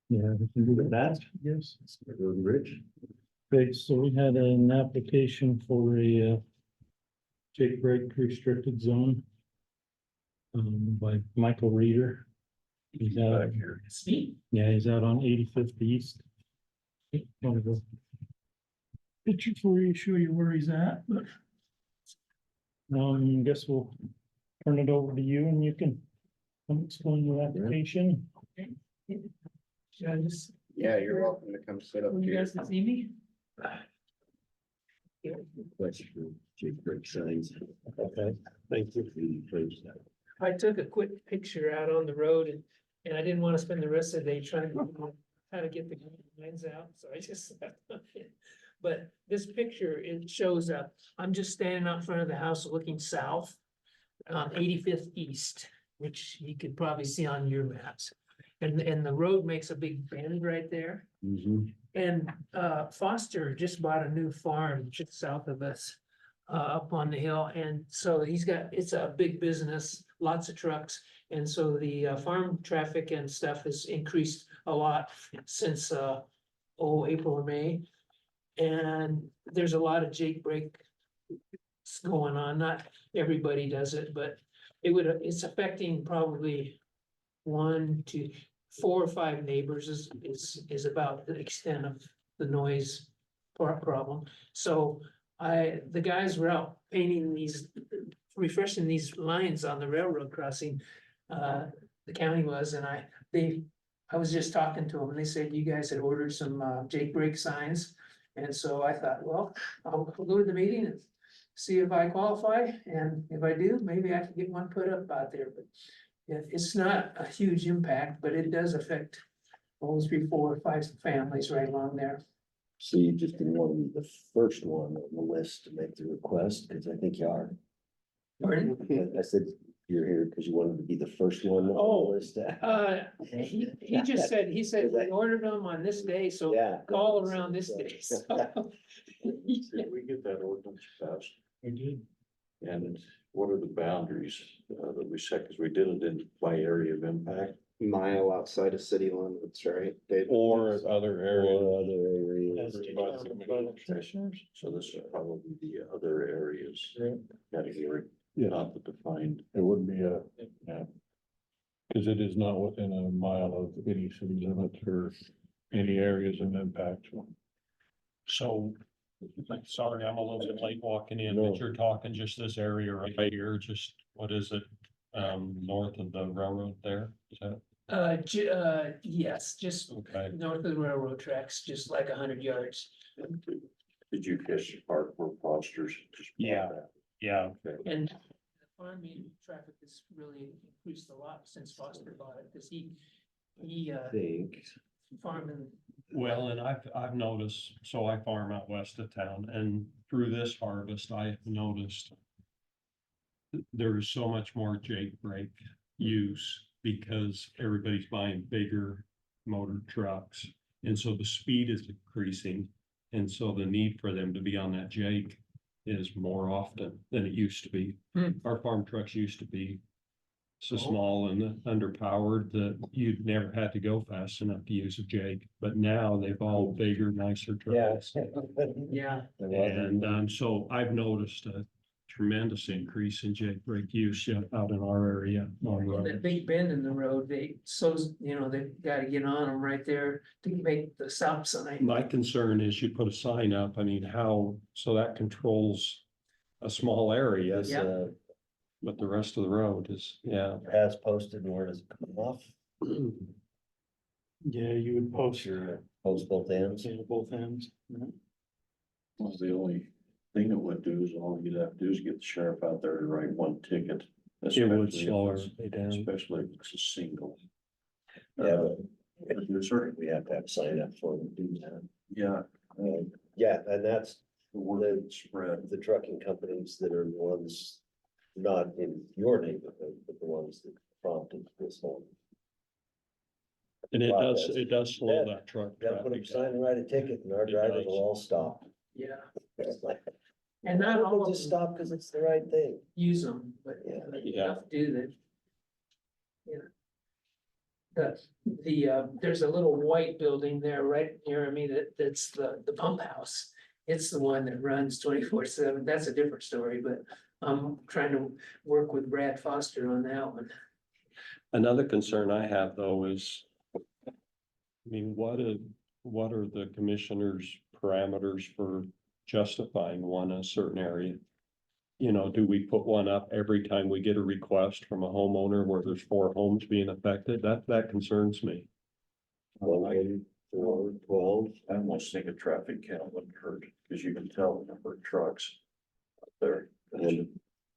Yeah, we can do that. Yes. Rich. Okay, so we had an application for a Jake Break restricted zone. By Michael Reeder. He's out here. Yeah, he's out on 85th East. One of the picture for you, show you where he's at, but. I guess we'll turn it over to you and you can explain your application. Should I just, Yeah, you're welcome to come sit up will you here. guys can see me? Jake Break signs. Okay, thank you for the first. I took a quick picture out on the road and I didn't want to spend the rest of the day trying to how to get the lines out, so I just left them in. But this picture, it shows I'm just standing out front of the house looking south on 85th East, which you could probably see on your maps. And the road makes a big bend right there. And Foster just bought a new farm just south of us, up on the hill, and so it's a big business, lots of trucks. And so the farm traffic and stuff has increased a lot since April or May. And there's a lot of Jake breaks going on. Not everybody does it, but it's affecting probably 1 to 4 or 5 neighbors is about the extent of the noise problem. So the guys were out painting refreshing these lines on the railroad crossing. The county was, and I was just talking to them and they said you guys had ordered some Jake break signs. And so I thought, well, I'll go to the meeting and see if I qualify. And if I do, maybe I can get one put up out there, but it's not a huge impact, but it does affect those 3, 4, 5 families right along there. So you just didn't want to be the first one on the list to make the request, because I think you are. Pardon? I said you're here because you wanted to be the first one on Oh, the list. He just said, we ordered them on this day, so Yeah. call around this day. So. Did we get that ordinance passed? I did. And what are the boundaries that we set? Because we did it in by area of impact. Mile outside of city limits, right? David? Or other areas. Or other areas. As determined by the commissioners. So this is probably the other areas category, Yeah, not the defined. it would be because it is not within a mile of any city limits or any areas of impact. So, sorry, I'm a little bit late walking in, No. but you're talking just this area right here, just, what is it? North of the railroad there, is that, Yes, just okay? north of the railroad tracks, just like 100 yards. Did you catch the part where Foster's? just- Yeah. Yeah, Okay. And the farming traffic has really increased a lot since Foster bought it, because he I think. farming. well, and I've noticed, so I farm out west of town, and through this harvest, I have noticed there's so much more Jake break use because everybody's buying bigger motor trucks. And so the speed is increasing. And so the need for them to be on that Jake is more often than it used to be. Our farm trucks used to be so small and underpowered that you'd never had to go fast enough to use a Jake. But now they've all bigger, nicer trucks. Yeah, And so I've noticed a tremendous increase in Jake brake use out in our area. that big bend in the road, they've got to get on them right there to make the stop sign. My concern is you put a sign up, I mean, so that controls a small area, This, Yeah. but the rest of the road is, yeah. Has posted, and where does it come off? Yeah, you would post Sure. Post both ends. both ends. Well, the only thing it would do is all you'd have to do is get the sheriff out there to write one ticket. It would especially if slow it's- everybody down. Especially if it's a single. Yeah, but you're certain we have to have sign up for them to do that. Yeah. Yeah, and that's The word spread. the trucking companies that are the ones, not in your neighborhood, but the ones that prompted this whole. And it does slow that truck Gotta put up a traffic sign down. and write a ticket, and our It drivers does. will all stop. Yeah, It's like, and not all people of just them stop because it's the right thing. use them, but Yeah. enough do that. Yeah. there's a little white building there right near me that's the pump house. It's the one that runs 24/7. That's a different story, but I'm trying to work with Brad Foster on that one. Another concern I have though is, I mean, what are the commissioner's parameters for justifying one in a certain area? You know, do we put one up every time we get a request from a homeowner where there's 4 homes being affected? That concerns me. 1, 4, 12. I almost think a traffic count wouldn't hurt, because you can tell the number of trucks up there. And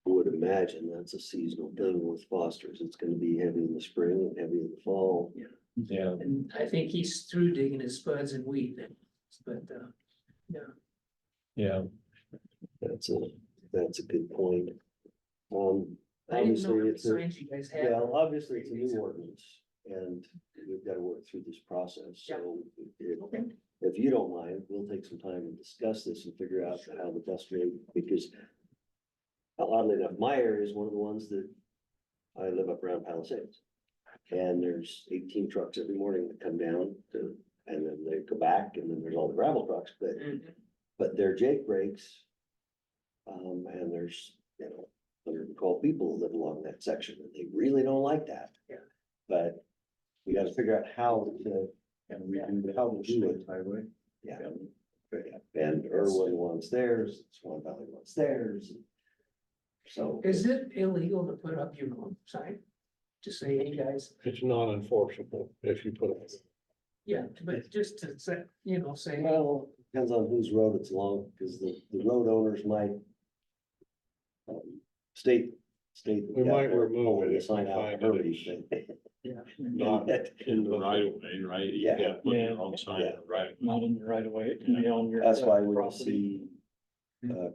I would imagine that's a seasonal thing with Foster's. It's gonna be heavy in the spring and heavy in the fall. Yeah, And I think he's through digging his spuds and wheat, but, yeah. That's a good point. I didn't know Obviously, how many it's a, signs you guys had. well, obviously it's a new ordinance and we've got to work through this process. So Okay. if you don't mind, we'll take some time and discuss this and figure out how the best way, because oddly enough, my area is one of the ones that I live up around Palisades. And there's 18 trucks every morning that come down to, and then they go back, and then there's all the gravel trucks, but they're Jake breaks. And there's, 112 people that live along that section, and they really don't like that. Yeah. But we gotta figure out how to, And we do how to do it. highway. Yeah. And Irwin wants theirs, Swan Valley wants theirs. So. Is it illegal to put up your own sign? To say, hey, guys, It's not enforceable if you put it. yeah, but just to say, say, Well, depends on whose road it's along, because the road owners might. State. We might remove it The if we sign out find hurry. Not in the right of way, right? You Yeah. can't put your own sign in the right. Not in the right of way, it can be on your. That's why when you property. see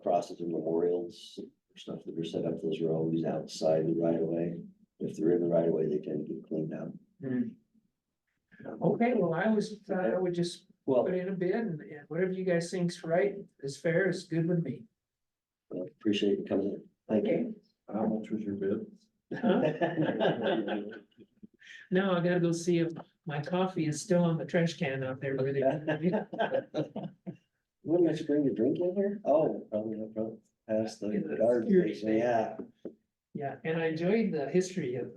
crosses and memorials, stuff that are set up, those are always outside the right of way. If they're in the right of way, they tend to get cleaned up. okay, well, I always thought I would just Well, put in a bid and whatever you guys think's right, is fair, is good with me. appreciate you coming in. Thank you. How much was your bid? Huh? Now I gotta go see if my coffee is still on the trash can out there. Where they- Wouldn't I bring your drink in here? Oh, probably up front, past the In the garden security station, bay. yeah. Yeah, and I enjoyed the history of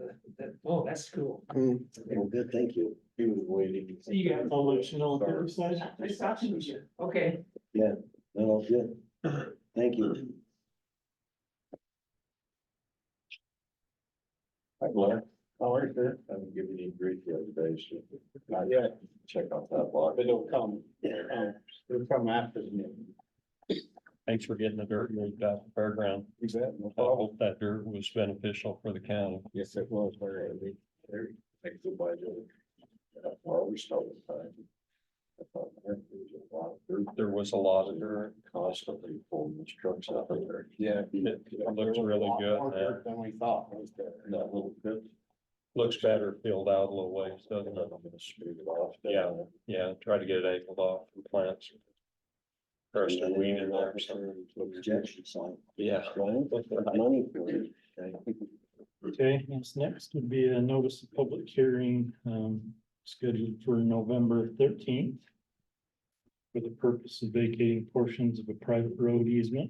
oh, that's cool. Well, good, thank you. He was waiting. See you guys. I'll let you know what they decide. Nice talking to you. Okay. No, good. Thank you. Hi, Blair. How are you, sir? I haven't given you a grief the other day, so. Not yet. Check out that block. They don't come, they'll come after the meeting. Thanks for getting the dirt moved out the fairground. You bet, no I problem. hope that dirt was beneficial for the county. Yes, it was very early. Very, thank you, by Joe. Always start with time. I thought there was a lot of dirt. There was a lot of dirt. Constantly pulling these trucks out of there. Yeah. It looks really good now. Than we thought was there. And that little pit. Looks better filled out a little ways, doesn't I'm it? gonna smooth it off. Yeah. Yeah, try to get it angled off from plants. First and weed in there or something. Objection sign. Yeah. Money for it. Okay, yes, next would be a notice of public hearing, scheduled for November 13th. For the purpose of vacating portions of a private road easement.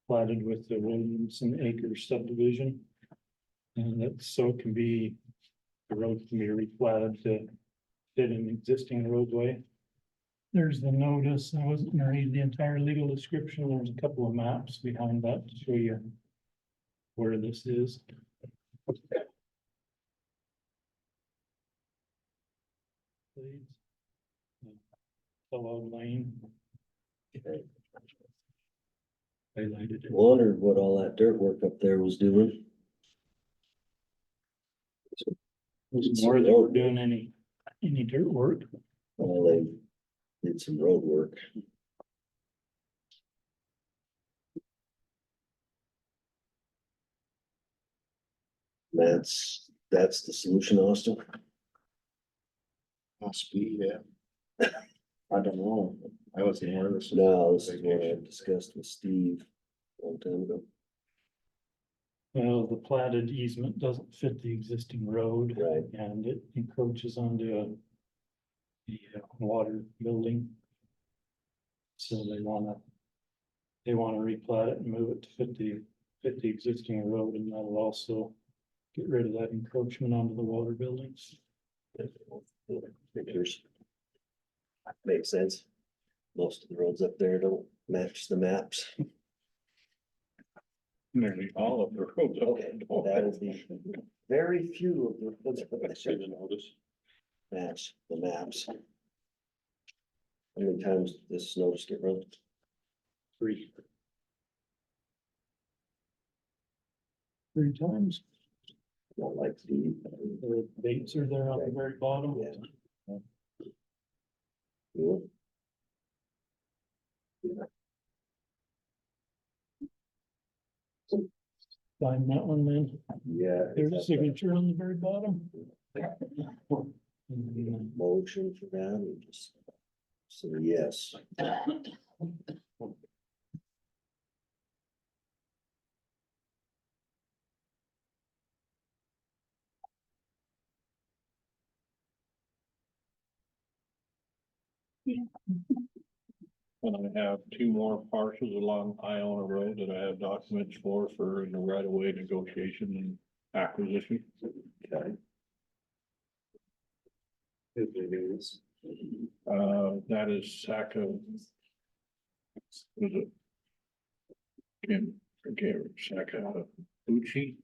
Platted with the Williamson Acres subdivision. And that so it can be, the road can be replatted to fit an existing roadway. There's the notice. I wasn't gonna read the entire legal description. There's a couple of maps behind that to show you where this is. Please. Hello, Lane. Highlighted it. Wondered what all that dirt work up there was doing. Was more they were doing any dirt work. Well, they did some road work. That's the solution, Austin. Must be, yeah. I don't know. I wasn't aware of this. No, this is what I discussed with Steve a long time ago. Well, the platted easement doesn't fit the existing road. Right. And it encroaches onto the water building. So they wanna replat it and move it to fit the existing road, and that'll also get rid of that encroachment onto the water buildings. Pictures. Makes sense. Most of the roads up there don't match the maps. Nearly all of the roads. Okay, that is the very few of the roads that See the notice. match the maps. How many times did this notice get run? 3. 3 times. Not like the. The dates are there on the very bottom. Yeah. Cool. Sign that one then. Yeah. There's a signature on the very bottom. Motion for that, or just, so yes. And I have 2 more parcels along Iona Road that I have documents for in the right of way negotiation and acquisition. Okay. Who can do this? That is Saka. Was it? Kim, Sakaguchi,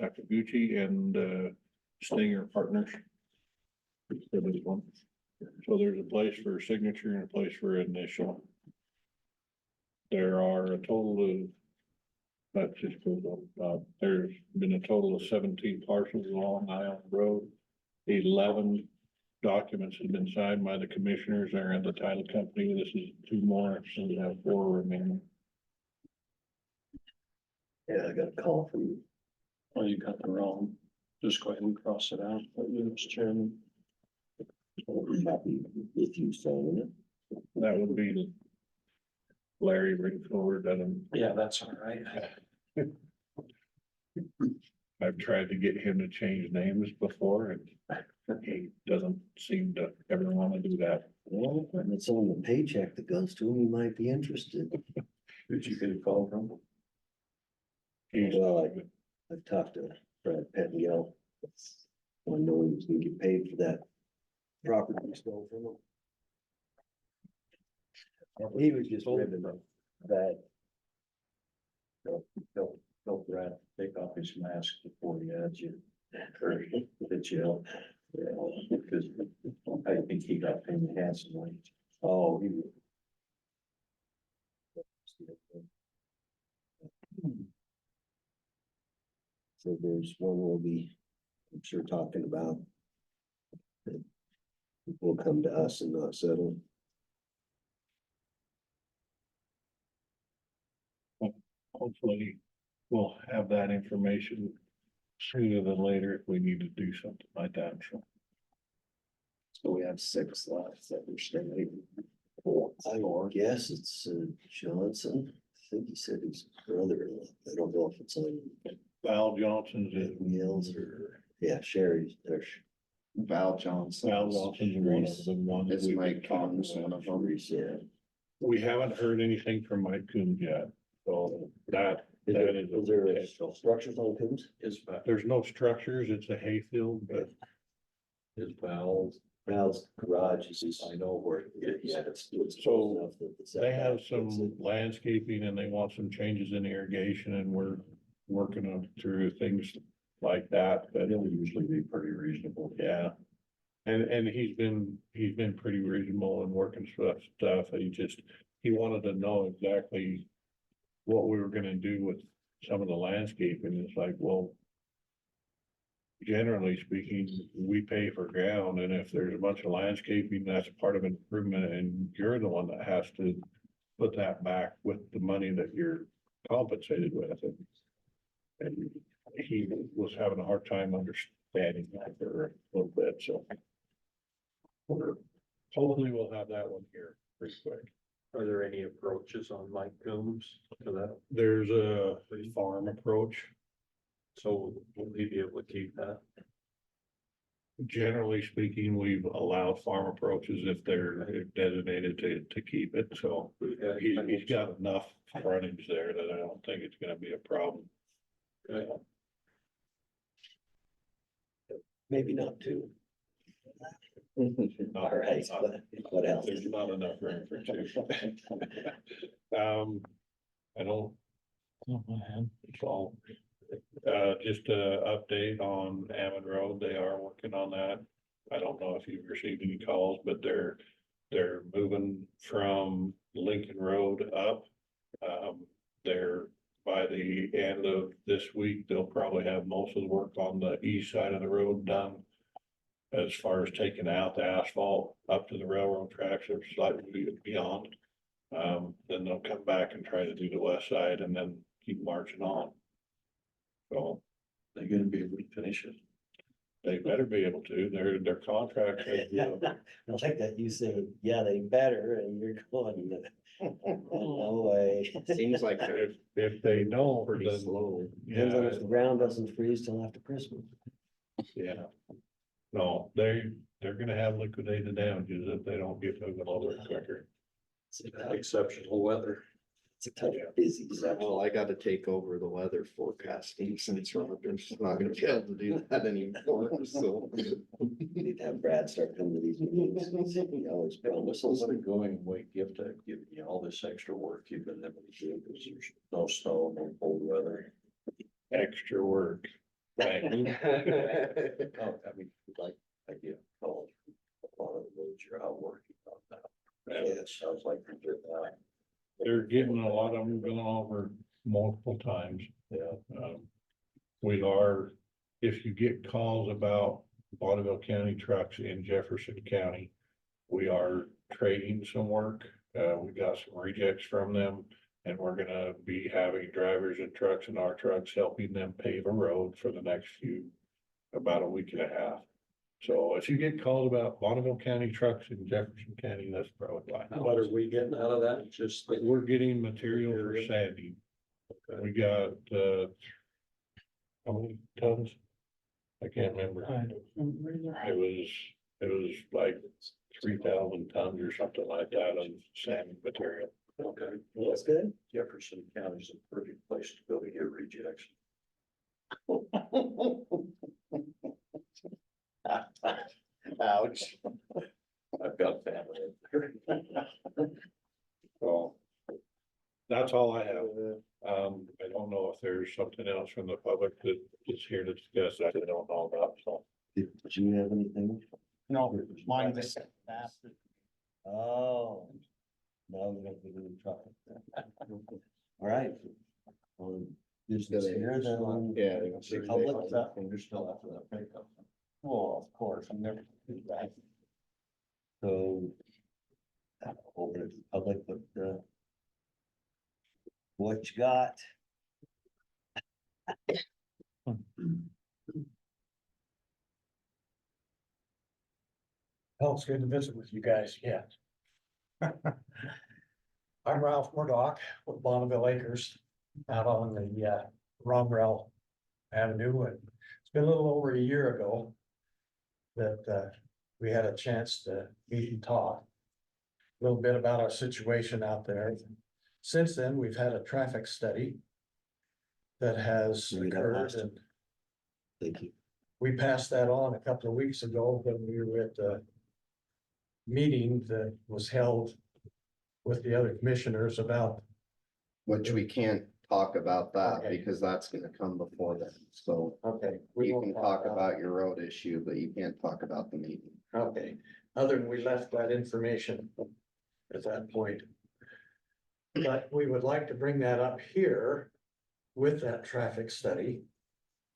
Sakaguchi and Stinger Partners. For this one. So there's a place for signature and a place for initial. There are a total of, that just goes up, there's been a total of 17 parcels along Iona Road. 11 documents have been signed by the commissioners and the title company. This is 2 more, so we have 4 remaining. Yeah, I got a call from you. Oh, you got the wrong, just go ahead and cross it out, Mr. Chairman. Happy with you signing it. That would be Larry bring forward that Yeah, that's all right. I've tried to get him to change names before and he doesn't seem to ever want to do that. Well, when it's on the paycheck that goes to him, you might be interested. Did you get a call from? Well, I've talked to Brad Pettingell. I know he was gonna get paid for that property we stole from him. He was just ribbing that. Help Brad take off his mask before he adds you. Or that you help. Yeah, because I think he got paid handsomely. Oh, he. So there's one we'll be, I'm sure, talking about. That will come to us and not settle. Hopefully we'll have that information sooner than later if we need to do something like that. So we have 6 left that we're still waiting. I guess it's Johnson. I think he said his brother. I don't know if it's on Val Johnson's is, Wheels or, yeah, Sherry's. There's Val Johnson. Val Johnson's one of the ones. Is we've been Mike talking Coombs about. one of them? yeah. We haven't heard anything from Mike Coombs yet, so that Is there is. structures on Coombs? There's no structures, it's a hayfield, but His valves. Val's garage is. I know where it is. Yeah, it's. So, close enough that the they have setback some fits it. landscaping and they want some changes in irrigation and we're working on through things like that, but They'll usually be pretty reasonable. yeah. And he's been pretty reasonable and working stuff. He wanted to know exactly what we were gonna do with some of the landscaping. It's like, well, generally speaking, we pay for ground, and if there's a bunch of landscaping, that's part of improvement, and you're the one that has to put that back with the money that you're compensated with. And he was having a hard time understanding that for a little bit, so. Hopefully we'll have that one here pretty quick. Are there any approaches on Mike Coombs? to that? There's a farm approach. So will he be able to keep that? Generally speaking, we've allowed farm approaches if they're designated to keep it, so he's got enough frontage there that I don't think it's gonna be a problem. Maybe not two. Not- All right, what else? There's not enough room for two. I don't, Oh, I had. so, just a update on Ammon Road, they are working on that. I don't know if you've received any calls, but they're moving from Lincoln Road up. They're, by the end of this week, they'll probably have most of the work on the east side of the road done. As far as taking out the asphalt up to the railroad tracks or slightly beyond. Then they'll come back and try to do the west side and then keep marching on. So They're gonna be able to finish it. they better be able to, their contract says, I like that you say, yeah, they better, and you're going, no way. Seems like if they don't, pretty then, slow. Depends on yeah, if the ground doesn't freeze till after Christmas. yeah. No, they're gonna have liquidated damages if they don't get moving a little bit quicker. Exceptional weather. It's a kind of busy section. Well, I gotta take over the weather forecasting since Roger's not gonna be able to do that anymore, so. We need to have Brad start coming to these meetings. He always promises. What's the going away gift of giving you all this extra work you've been able to do, because there's no snow, no cold weather. Extra work. Right. Oh, I mean, like, idea, oh, a lot of the roads you're out working on now. Yeah, it sounds like you're doing that. They're getting a lot of them going over multiple times. Yeah. We are, if you get calls about Bonneville County trucks in Jefferson County, we are trading some work. We got some rejects from them. And we're gonna be having drivers and trucks in our trucks helping them pave a road for the next about a week and a half. So if you get called about Bonneville County trucks in Jefferson County, that's probably why. What are we getting out of that? Just. We're getting material for sanding. We got, how many tons? I can't remember. It was like 3,000 tons or something like that of sanding material. Okay, Well, that's good. Jefferson County is a perfect place to go to get rejects. Ouch. I've got family in there. So that's all I have. I don't know if there's something else from the public that is here to discuss that I don't know about, so. Did you have anything? No, mine just. Oh. No, we don't do the truck. All right. Business here, then. Yeah. Public. And you're still after that pickup. Well, of course, I'm never. So. Open it to the public, but, what you got? Oh, it's good to visit with you guys again. I'm Ralph Murdoch with Bonneville Acres out on the Romrell Avenue, and it's been a little over a year ago that we had a chance to meet and talk a little bit about our situation out there. Since then, we've had a traffic study that has Read that occurred, last. and Thank you. we passed that on a couple of weeks ago when we were at the meeting that was held with the other commissioners about. Which we can't talk about that Okay. because that's gonna come before then, so. Okay. You can talk about your road issue, but you can't talk about the meeting. Okay, other than we left that information at that point. But we would like to bring that up here with that traffic study.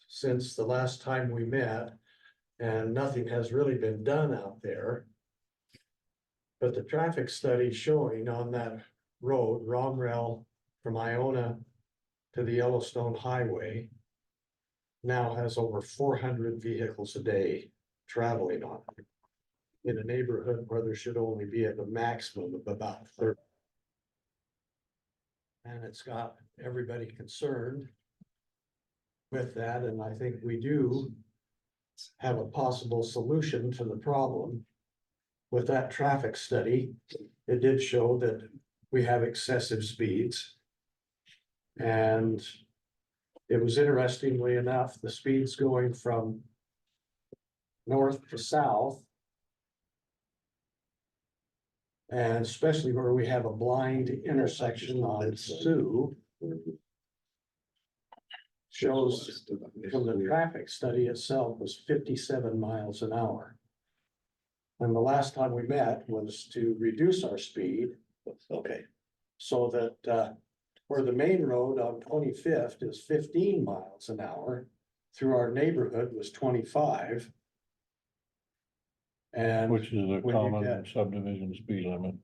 Since the last time we met, and nothing has really been done out there. But the traffic study showing on that road, Romrell from Iona to the Yellowstone Highway. Now has over 400 vehicles a day traveling on it. In a neighborhood where there should only be at the maximum of about 30. And it's got everybody concerned with that, and I think we do have a possible solution to the problem. With that traffic study, it did show that we have excessive speeds. And it was interestingly enough, the speeds going from north to south, and especially where we have a blind intersection on Sioux, shows from the traffic study itself was 57 miles an hour. And the last time we met was to reduce our speed. Okay, So that where the main road on 25th is 15 miles an hour, through our neighborhood was 25. And Which is a when you common get- subdivision speed limit.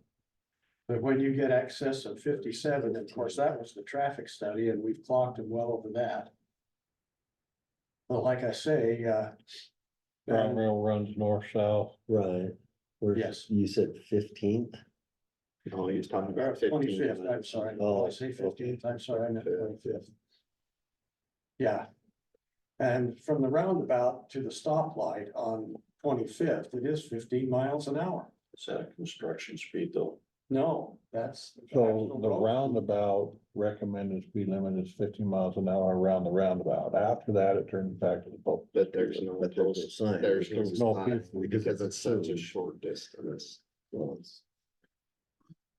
but when you get excess of 57, of course, that was the traffic study, and we've clocked them well over that. But like I say, Brown Rail runs north-south. right. Where's, Yes. you said 15th? Oh, he was talking about 25th, I'm sorry, Oh, I say 15th, I'm sorry, I meant 25th. Yeah. And from the roundabout to the stoplight on 25th, it is 15 miles an hour. Is that a construction speed though? No, that's. So the roundabout recommended speed limit is 50 miles an hour around the roundabout. After that, it turns back to the post. But there's no, But there's a sign. there's no No sign, people. because it's such a short distance.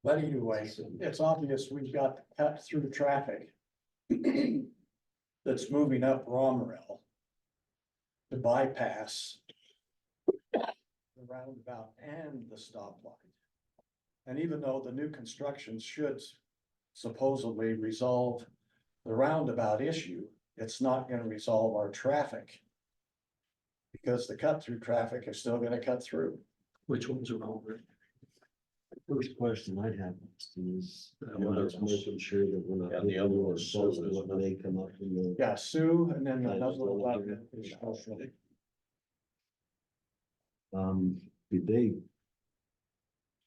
But anyway, it's obvious we've got to cut through traffic. That's moving up Romrel. To bypass. The roundabout and the stoplight. And even though the new construction should supposedly resolve the roundabout issue, it's not gonna resolve our traffic. Because the cut through traffic is still gonna cut through. Which ones are over? First question I'd have is, one just of those. making sure that we're not. Yeah, the other getting one is ourselves Sioux, in what isn't it? may come up in the. Yeah, Sue, and then I another just one wanted about. to- Did they?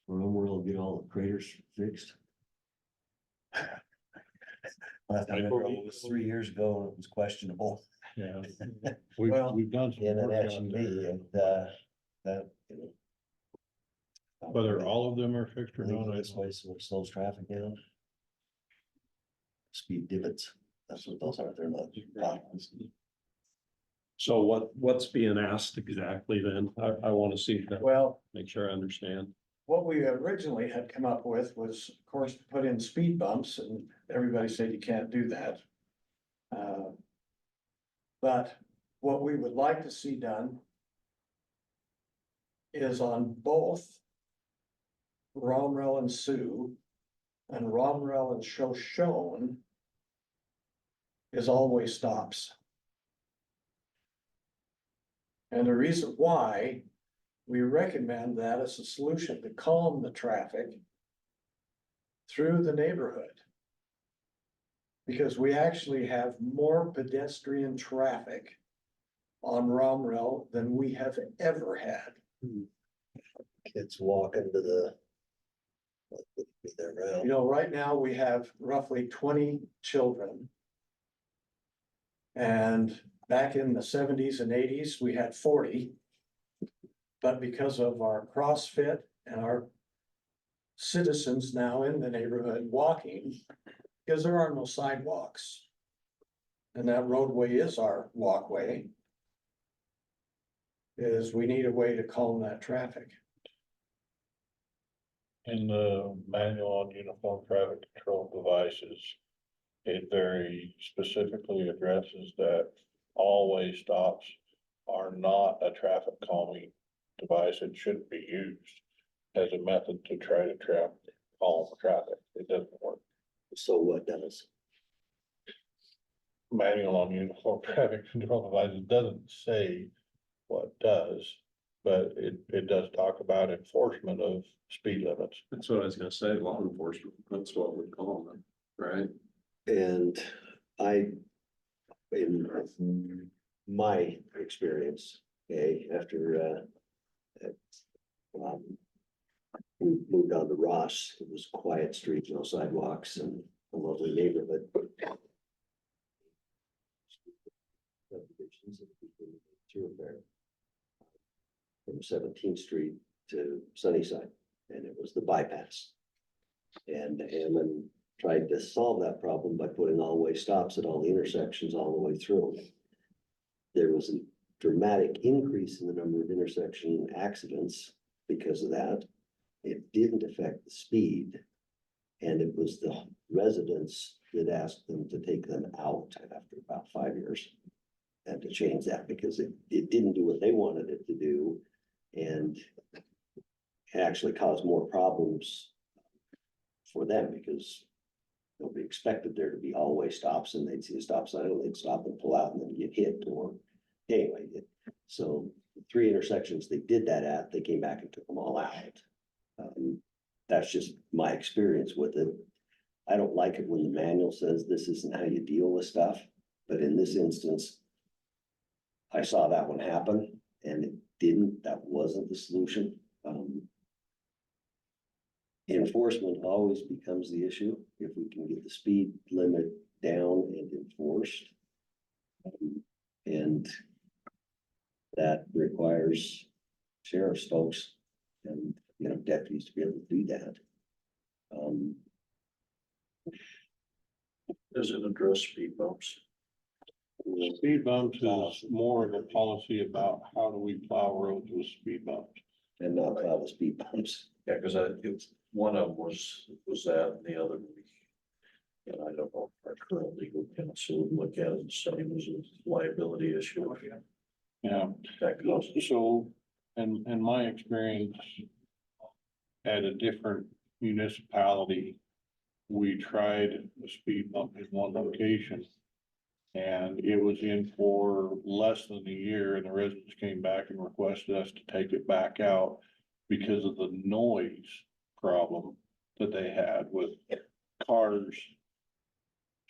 Will get all the craters fixed? Last time I drove was 3 years ago, and it was questionable. Yeah. Well, We've done some In an work out SUV, there. and, that, you know. Whether all of them are fixed or not, I This way, so it slows traffic down. Speed divots, that's what those are, they're not potholes. So what's being asked exactly then? I want to see that, Well, make sure I understand. what we originally had come up with was, of course, to put in speed bumps, and everybody said you can't do that. But what we would like to see done is on both Romrel and Sioux and Romrel and Shoshone is always stops. And the reason why we recommend that as a solution to calm the traffic through the neighborhood. Because we actually have more pedestrian traffic on Romrel than we have ever had. Kids walking to the. They're You around. know, right now we have roughly 20 children. And back in the 70s and 80s, we had 40. But because of our CrossFit and our citizens now in the neighborhood walking, because there are no sidewalks. And that roadway is our walkway. Is we need a way to calm that traffic. In the manual on uniform traffic control devices, it very specifically addresses that all-way stops are not a traffic calming device. It shouldn't be used as a method to try to calm traffic. It doesn't work. So what does? Manual on uniform traffic control devices doesn't say what does, but it does talk about enforcement of speed limits. That's what I was gonna say, law enforcement, that's what we call them, right? And in my experience, okay, after, we moved on to Ross, it was quiet streets, no sidewalks, and a lovely neighborhood. Subdivisions that became thoroughfare from 17th Street to Sunnyside, and it was the bypass. And Hammond tried to solve that problem by putting all-way stops at all the intersections all the way through. There was a dramatic increase in the number of intersection accidents because of that. It didn't affect the speed. And it was the residents that asked them to take them out after about 5 years. And to change that because it didn't do what they wanted it to do. And it actually caused more problems for them because nobody expected there to be all-way stops, and they'd see a stop sign and they'd stop and pull out and then get hit or anyway. So the 3 intersections they did that at, they came back and took them all out. That's just my experience with it. I don't like it when the manual says this isn't how you deal with stuff, but in this instance, I saw that one happen and that wasn't the solution. Enforcement always becomes the issue. If we can get the speed limit down and enforced. And that requires sheriff's folks and, deputies to be able to do that. Does it address speed bumps? Speed bumps is more of a policy about how do we plow roads with speed bumps. And not allow the speed bumps. Yeah, because one of them was that, and the other week. And I don't know if our current legal counsel would look at it and say it was a liability issue. Yeah, That goes, so, in my experience, at a different municipality, we tried a speed bump in one location. And it was in for less than a year, and the residents came back and requested us to take it back out because of the noise problem that they had with cars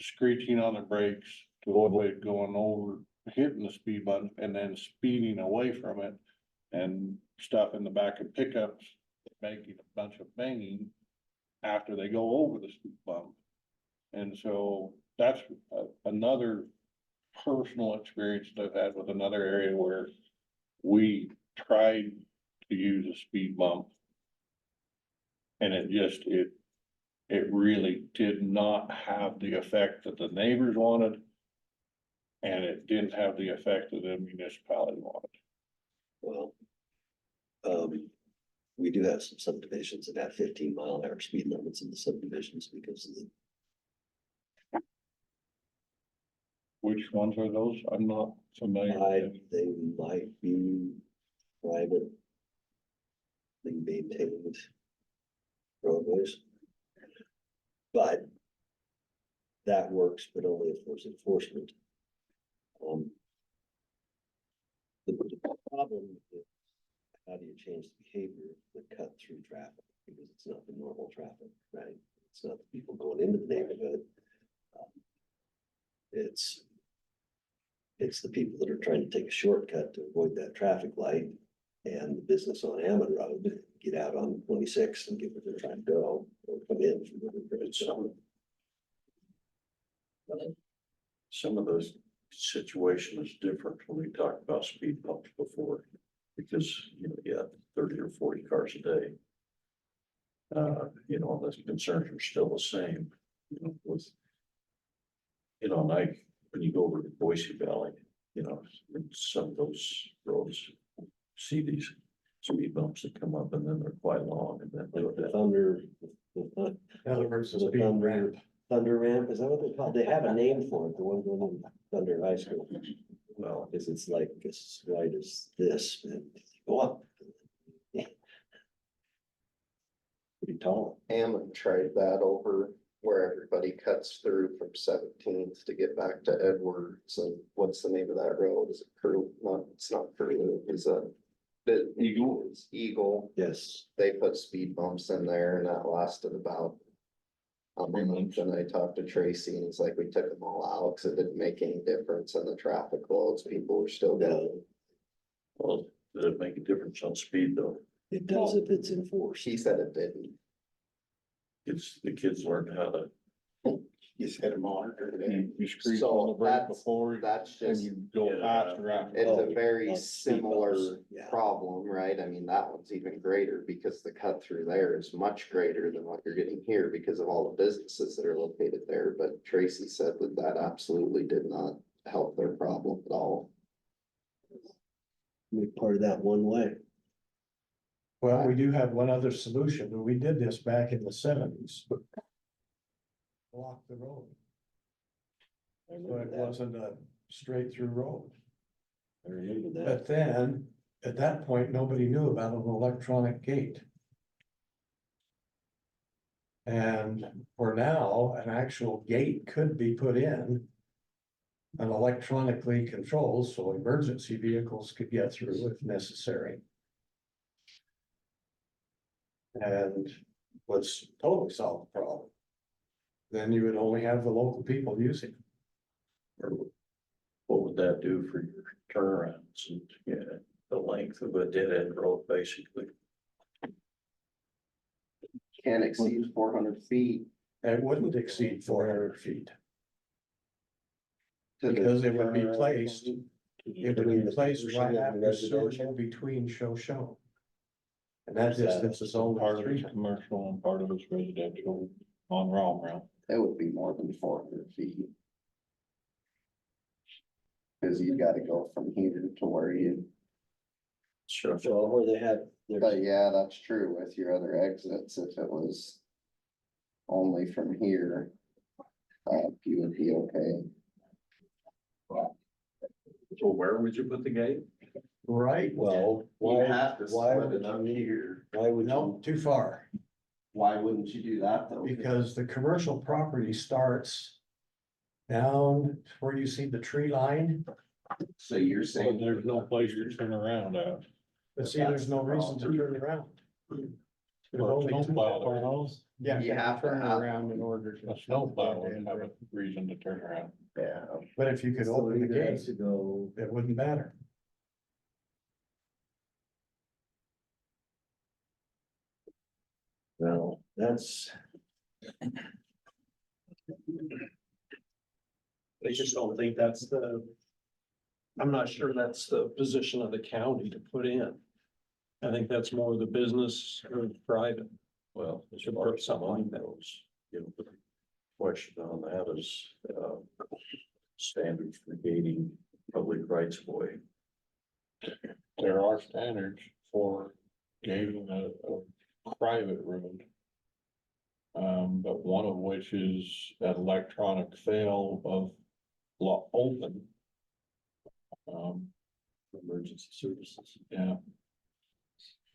screeching on the brakes to avoid going over, hitting the speed button and then speeding away from it, and stuff in the back of pickups making a bunch of banging after they go over the speed bump. And so that's another personal experience that I've had with another area where we tried to use a speed bump. And it really did not have the effect that the neighbors wanted. And it didn't have the effect that the municipality wanted. Well, we do have some subdivisions that have 15-mile-an-hour speed limits in the subdivisions because of the. Which ones are those? I'm not familiar. They might be private. Maintained roadways. But that works, but only if there's enforcement. The problem is, how do you change the behavior that cut through traffic? Because it's not the normal traffic, right? It's not the people going into the neighborhood. It's the people that are trying to take a shortcut to avoid that traffic light, and the business on Hammond Road, get out on 26 and get where they're trying to go, or come in from where they're trying to go. some of those situations is different when we talked about speed bumps before, because, you got 30 or 40 cars a day. The concerns are still the same, with, like when you go over to Boise Valley, in some of those roads, see these speed bumps that come up and then they're quite long and then. Like the thunder. In other words, the The speed ramp. Thunder ramp, is that what they call it? They have a name for it, the one going on Thunder High School. Well, Because it's like as wide as this and go up. Pretty tall. Hammond tried that over where everybody cuts through from 17th to get back to Edwards, and what's the name of that road? Is it it's not Curlew, is it? Eagle. It's Eagle. Yes. They put speed bumps in there and that lasted about a month, and I talked to Tracy and he's like, we took them all out because it didn't make any difference in the traffic loads. People were still going. well, does it make a difference on speed though? It does if it's enforced. He said it didn't. The kids learn how to You just hit a monitor. You screw So on the brake that's- before, That's and just, you go faster after. it's Oh, a very like speed similar bumps, yeah. problem, right? I mean, that one's even greater because the cut through there is much greater than what you're getting here because of all the businesses that are located there. But Tracy said that that absolutely did not help their problem at all. Make part of that one way. Well, we do have one other solution, and we did this back in the '70s. Block the road, I so remember it that. wasn't a straight through road. I remember that. But then, at that point, nobody knew about an electronic gate. And for now, an actual gate could be put in. And electronically controlled, so emergency vehicles could get through if necessary. And let's totally solve the problem. Then you would only have the local people using it. What would that do for your turnarounds and, yeah, the length of a dead end road, basically? Can't exceed 400 feet. It wouldn't exceed 400 feet. to the Because it would be turnaround. placed, it would be placed right after Seward between show. And that distance is only Part of it's 300. commercial and part of it's residential on Rom Round. It would be more than 400 feet. Cause you gotta go from here to where you, Sure. So where they had but their, yeah, that's true with your other exits, if it was. Only from here. You would be okay. So where would you put the gate? Right, well, You why, have to why split would it up you, here. why would no, you? too far, Why wouldn't you do that though? because the commercial property starts. Down where you see the tree line, So you're So saying. there's no place to turn around at. but see, there's no reason to turn around. There's only two- Snowplow, Yeah, You have to turn have- around in order a snowplow would have a reason to turn around. Yeah. But if you could open the gate, To go. it wouldn't matter. Well, that's, I just don't think that's I'm not sure that's the position of the county to put in. I think that's more the business or private. Well, as Should far put as something someone like that. knows, you know, the question on that is, standards for gating public rights of way. There are standards for gaining a private road. But one of which is an electronic sale of law open. emergency services. Yeah.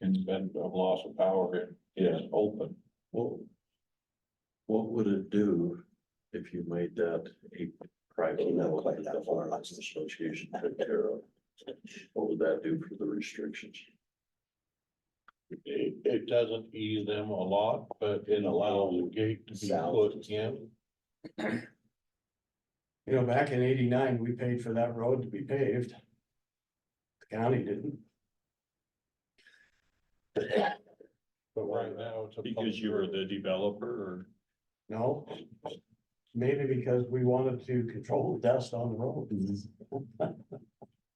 In the event of loss of power, it is open. Well, what would it do if you made that a private? Not road quite that that the far. homeowners association took care of? What would that do for the restrictions? It doesn't ease them a lot, but it allows the gate to be South. put in. You know, back in '89, we paid for that road to be paved. The county didn't. But right now, it's a. Because you were the developer or? No. Maybe because we wanted to control the dust on the road.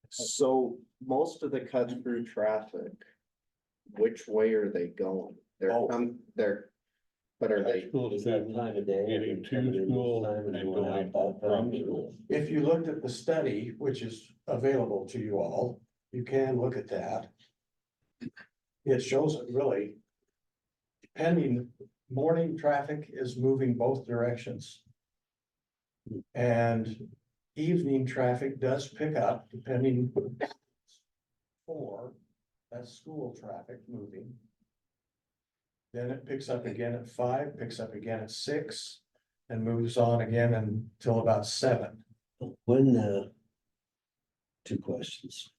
So most of the cut through traffic. Which way are they going? They're Oh. they're. But are they, Schools That time of day. getting coming to in school time and going going out that from time. school. If you looked at the study, which is available to you all, you can look at that. It shows it really. Depending, morning traffic is moving both directions. And evening traffic does pick up depending. That's school traffic moving. Then it picks up again at 5, picks up again at 6, and moves on again until about 7. When, two questions.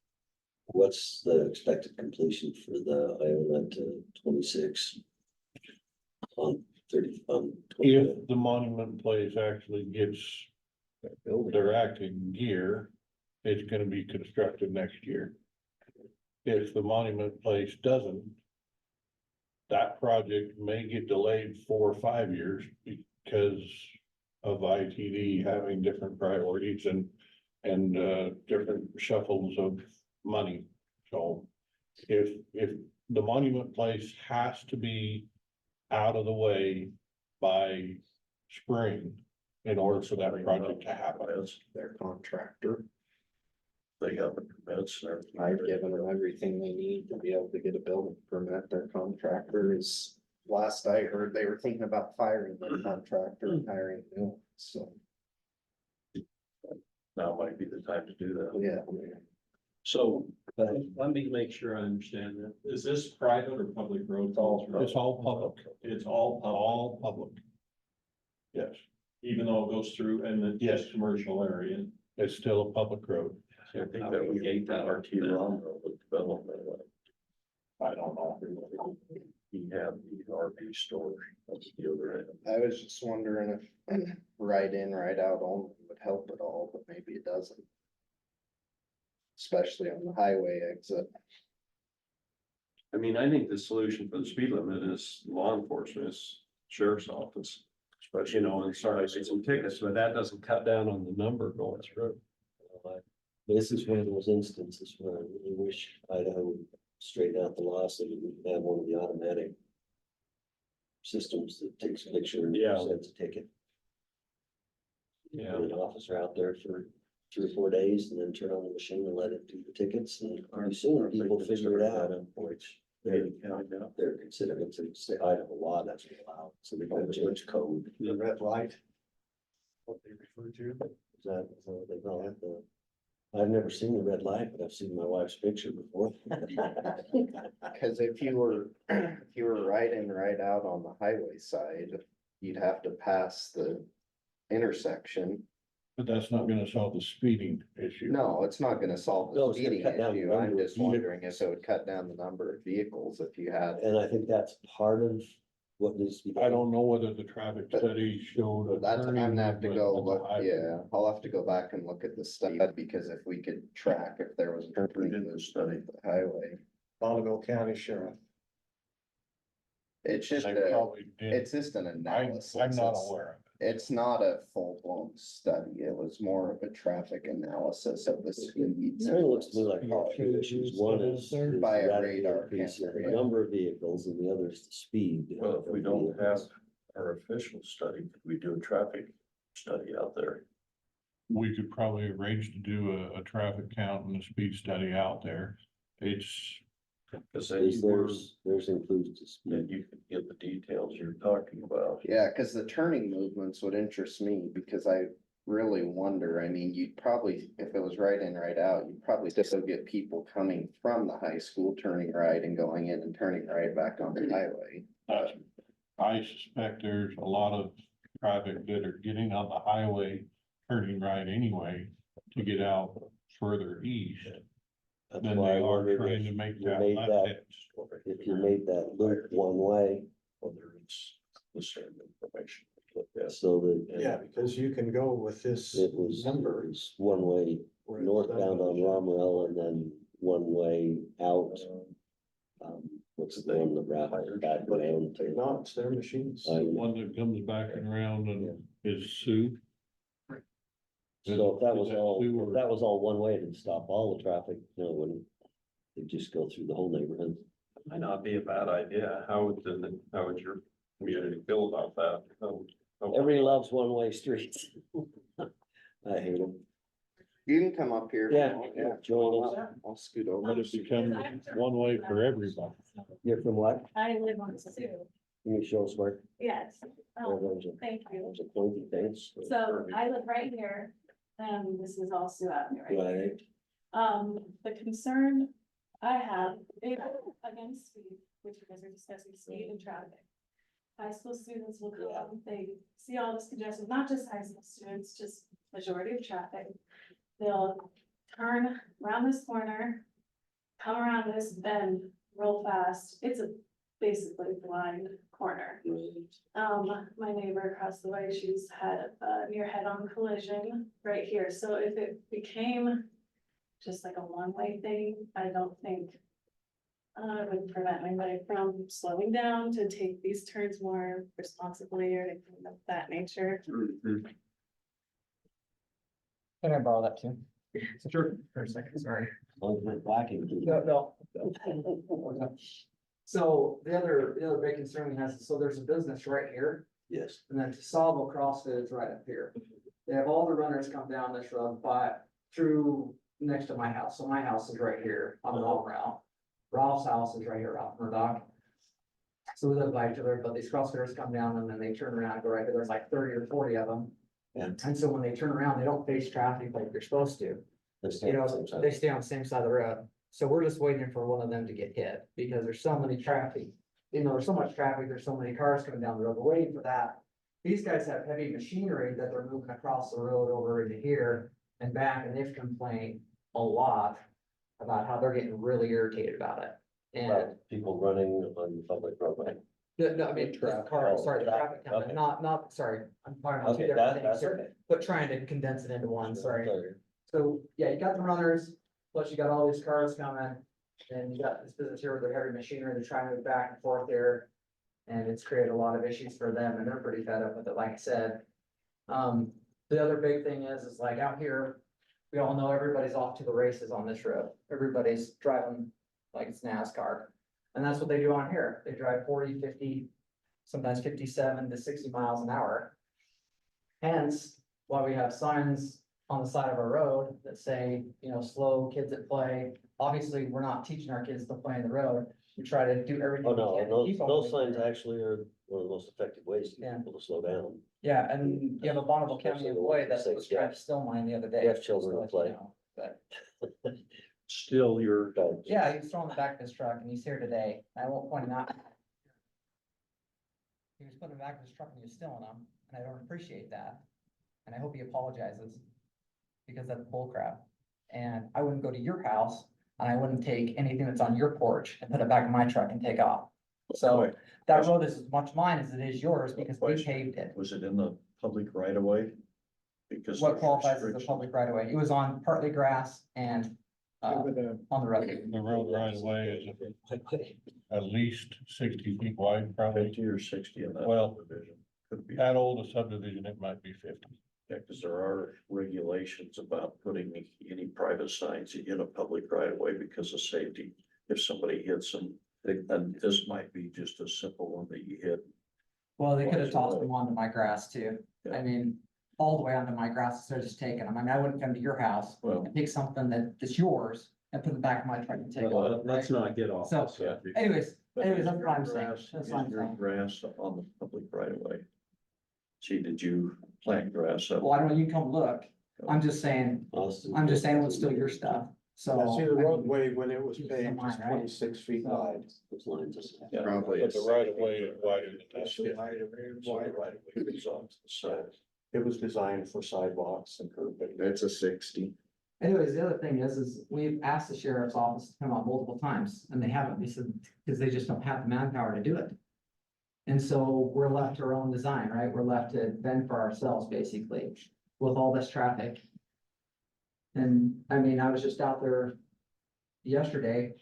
What's the expected completion for the Iona to 26? On 30, on. If the monument place actually gets their acting gear, it's gonna be constructed next year. If the monument place doesn't, that project may get delayed 4 or 5 years because of ITD having different priorities and different shuffles of money. So if the monument place has to be out of the way by spring in order for that project to happen. That's Their contractor, They got the permits and everything. I've given them everything they need to be able to get a building permit. Their contractor is, last I heard, they were thinking about firing their contractor and hiring a new one, so, Now might be the time to do that. yeah. So, let me make sure I understand that. Is this private or public road? It's all public, It's all public. Yes, even though it goes through and it's Yes. just commercial area. it's still a public road. I think that would gate that RT Ron with development. I don't know. He had the RV store, that's the other end. I was just wondering if right in, right out only would help at all, but maybe it doesn't. Especially on the highway exit. I mean, I think the solution for the speed limit is law enforcement, is sheriff's office. But you know, and sorry, some tickets, but that doesn't cut down on the number going through. This is one of those instances where I really wish Idaho would straighten out the law so that we could have one of the automatic systems that takes a picture and Yeah. sends a ticket. Yeah. Put an officer out there for 3 or 4 days and then turn on the machine and let it do the tickets, and pretty soon people figure it out. Which, They're, county now. they're considered, it's a state Idaho law that's allowed, so they don't change code. the red light. What they refer to. Is that what they call it? I've never seen the red light, but I've seen my wife's picture before. Cause if you were right in, right out on the highway side, you'd have to pass the intersection. But that's not gonna solve the speeding issue. No, it's not gonna solve No, the it's gonna speeding cut down the issue. I'm number of just wondering if it would cut down the number of vehicles if you had. And I think that's part of what needs to be. I don't know whether the traffic study showed. a That's, I'm turning gonna have to movement go on the look, highway. yeah, I'll have to go back and look at the study, because if we could track if there was. a We did the study. the Highway, Bonneville County Sheriff. it's just They a, probably did. it's just an analysis. I'm not It's- aware of it. It's not a full-blown study, it was more of a traffic analysis of the speeds. It kind of looks to me like two issues. One is By a radically radar increasing camera, the yeah. number of vehicles, and the other is the speed. Well, if we of don't have vehicles. our official study, could we do a traffic study out there? We could probably arrange to do a traffic count and a speed study out there. It's, Cause then Is you were, there's includes the speed. then you could get the details you're talking about. Yeah, cause the turning movements would interest me, because I really wonder, I mean, you'd probably, if it was right in, right out, you'd probably still get people coming from the high school, turning right and going in and turning right back on the highway. I suspect there's a lot of traffic that are getting on the highway, turning right anyway to get out further east That's than why they I are wondered trying to if make you that made left that, hitch. if you made that loop one way, Whether it's the same information. Yes. so that. Yeah, because you can go with this It was, number. one way where it's northbound on Romerell and then one way out. What's the name of the route back But around they're to? not, it's their machines. The one that comes back and around and is Sioux. So if that was Is all, Sioux if or- that was all one way to stop all the traffic, you know, when they just go through the whole neighborhood. Might not be a bad idea. How would your community feel about that? Everybody loves one-way streets. I hate them. You can come up here. if you Yeah, want, yeah, join us. I'll scoot over. Let it become one way for everybody. You're from what? I live on Sioux, Can you show us where? yes, There's a, thank you. there's a pointy things. So I live right here, and this is all Sioux Avenue right here. Right. The concern I have is against speed, which you guys are discussing, speed and traffic. High school students will come, they see all this congestion, not just high school students, just majority of traffic. They'll turn around this corner, come around this bend real fast. It's a basically blind corner. My neighbor across the way, she's had a near head-on collision right here. So if it became just like a one-way thing, I don't think Would prevent anybody from slowing down to take these turns more responsibly or anything of that nature. Mhm. Can I borrow that too? Sure. For a second, sorry. Whacking. No. So the other big concern we have, is so there's a business right here, Yes. and then Salvo CrossFit is right up here. They have all the runners come down this road, but through next to my house, so my house is right here on the long route. Ralph's house is right here off Murdoch. So we live by each other, but these CrossFitters come down and then they turn around and go right here, there's like 30 or 40 of them. And so when they turn around, they don't face traffic like they're supposed to. You know, they stay on the same side of the road. So we're just waiting for one of them to get hit because there's so many traffic. You know, there's so much traffic, there's so many cars coming down the road. We're waiting for that. These guys have heavy machinery that they're moving across the road over into here and back, and they've complained a lot about how they're getting really irritated about it. And People running on the public roadway. no, I mean, the car, sorry, the traffic coming, Okay. not, sorry, I'm talking about two Okay, different things that's here, okay. but trying to condense it into one, sorry. So, yeah, you got the runners, plus you got all these cars coming, and you got this business here with their heavy machinery, they're trying to move back and forth there. And it's created a lot of issues for them, and they're pretty fed up with it, like I said. The other big thing is like out here, we all know everybody's off to the races on this road. Everybody's driving like it's NASCAR. And that's what they do on here. They drive 40, 50, sometimes 57 to 60 miles an hour. Hence, why we have signs on the side of our road that say, you know, slow kids at play. Obviously, we're not teaching our kids to play in the road. We try to do everything. Oh, we no, can and to those, keep them those away signs from it. actually are one of the most effective ways to Yeah. get people to slow down. Yeah, and you have a Bonneville County Especially the employee ones that that was say trying deaf- to steal mine the other day. deaf children just to to let play. you know. But, Still your. yeah, he was throwing the back of his truck and he's here today. I won't point him out. He was putting the back of his truck and he was stealing them, and I don't appreciate that. And I hope he apologizes. Because that's bull crap. And I wouldn't go to your house and I wouldn't take anything that's on your porch and put it back in my truck and take off. So that road is as much mine as it is yours because we paved it. Was it in the public right of way? Because. What there's qualifies as a restrictions. public right of way? It was on partly grass and on the road. The road right away is at least 60 feet wide, probably. 50 or 60 in that Well, division. Could be. That old a subdivision, it might be 50. Yeah, because there are regulations about putting any private signs in a public right of way because of safety. If somebody hits them, and this might be just a simple one that you hit. Well, they could have tossed them onto my grass too. I mean, all the way onto my grass instead of just taking them. I mean, I wouldn't come to your house Well, and take something that's yours and put it back in my truck and take Well, off. let's right? not get off. So, the subject. Anyways, But is that's your what I'm saying. grass- That's is what I'm your saying. grass on the public right of way? See, did you plant grass up? Well, I don't know, you can come look. I'm just saying, it's still your stuff, so. I see the I mean, roadway when it was Keep paved some was line, right? 26 feet So- wide. Those lines just- Yeah. Probably. But the right of way is wider than That's that. the right of way, So wide. the right of way is off to the side. It was designed for sidewalks and curb. It's a 60. Anyways, the other thing is we've asked the sheriff's office to come out multiple times and they haven't, they said, because they just don't have the manpower to do it. And so we're left to our own design, right? We're left to fend for ourselves, basically, with all this traffic. And I mean, I was just out there yesterday,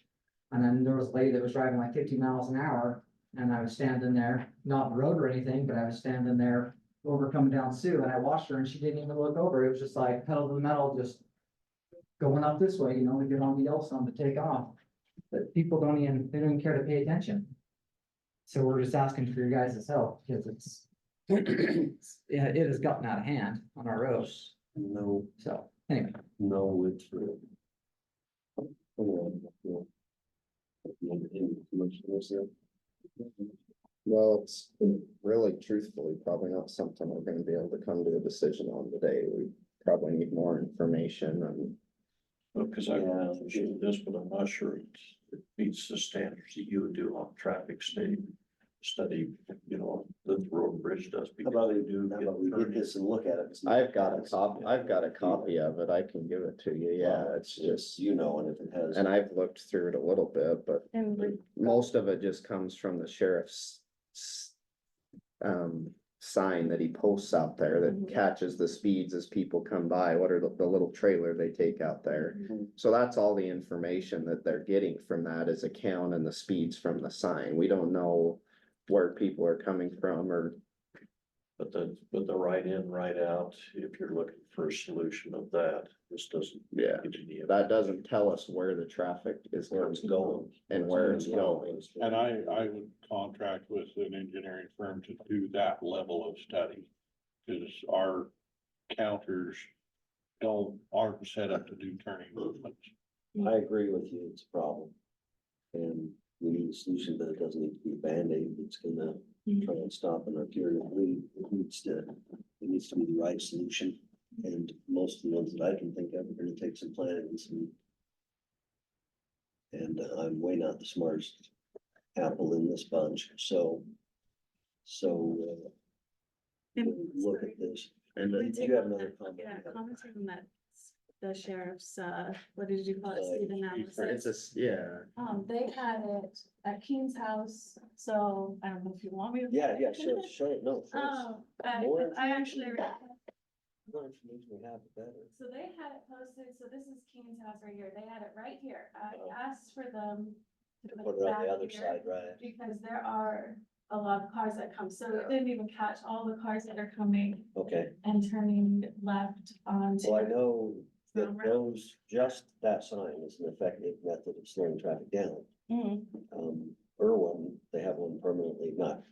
and then there was a lady that was driving like 50 miles an hour, and I was standing there, not on the road or anything, but I was standing there over coming down Sioux, and I watched her, and she didn't even look over. It was just like pedal to the metal, just going up this way, you know, to get on the Yellowstone to take off. But people they don't even care to pay attention. So we're just asking for your guys' help, because it's, yeah, it has gotten out of hand on our roads, No, so, anyway. no, it's. Well, it's really truthfully probably not something we're gonna be able to come to a decision on today. We probably need more information and Because I appreciate this, but I'm not sure it meets the standards that you would do on traffic study, you know, the road bridge does. How about we get this and look at it? I've got a copy of it. I can give it to you. Yeah, it's just, You know, and if it has. and I've looked through it a little bit, but And we- most of it just comes from the sheriff's sign that he posts out there that Mhm. catches the speeds as people come by? What are the little trailer they take out there? So that's all the information that they're getting from that is a count and the speeds from the sign. We don't know where people are coming from or, But the right in, right out, if you're looking for a solution of that, this doesn't. yeah, give any of that doesn't tell us where the traffic is Where it's going. and where it's going. And I would contract with an engineering firm to do that level of study. Cause our counters aren't set up to do turning movements. I agree with you, it's a problem. And we need a solution, but it doesn't need to be a Band-Aid that's gonna try and stop an arterial bleed. It needs to be the right solution. And most of the ones that I can think of are gonna take some planning and some. And I'm way not the smartest apple in this bunch, so. We'll look at this. And then you have another comment. Yeah, commenting on that, the sheriff's, what did you call it, Steve It's analysis? just, yeah. They had it at King's house, so I don't know if you want me to. Yeah, show it, no. show us. More I actually, The more information we have, the better. so they had it posted, so this is King's house right here, they had it right here, I Oh. asked for them. To Put it on back the other here, side, right? because there are a lot of cars that come, so it didn't even catch all the cars that are coming Okay, and turning left onto. well, I know that From road. those, just that sign is an effective method of slowing traffic down. Mhm. Irwin, they have one permanently, not,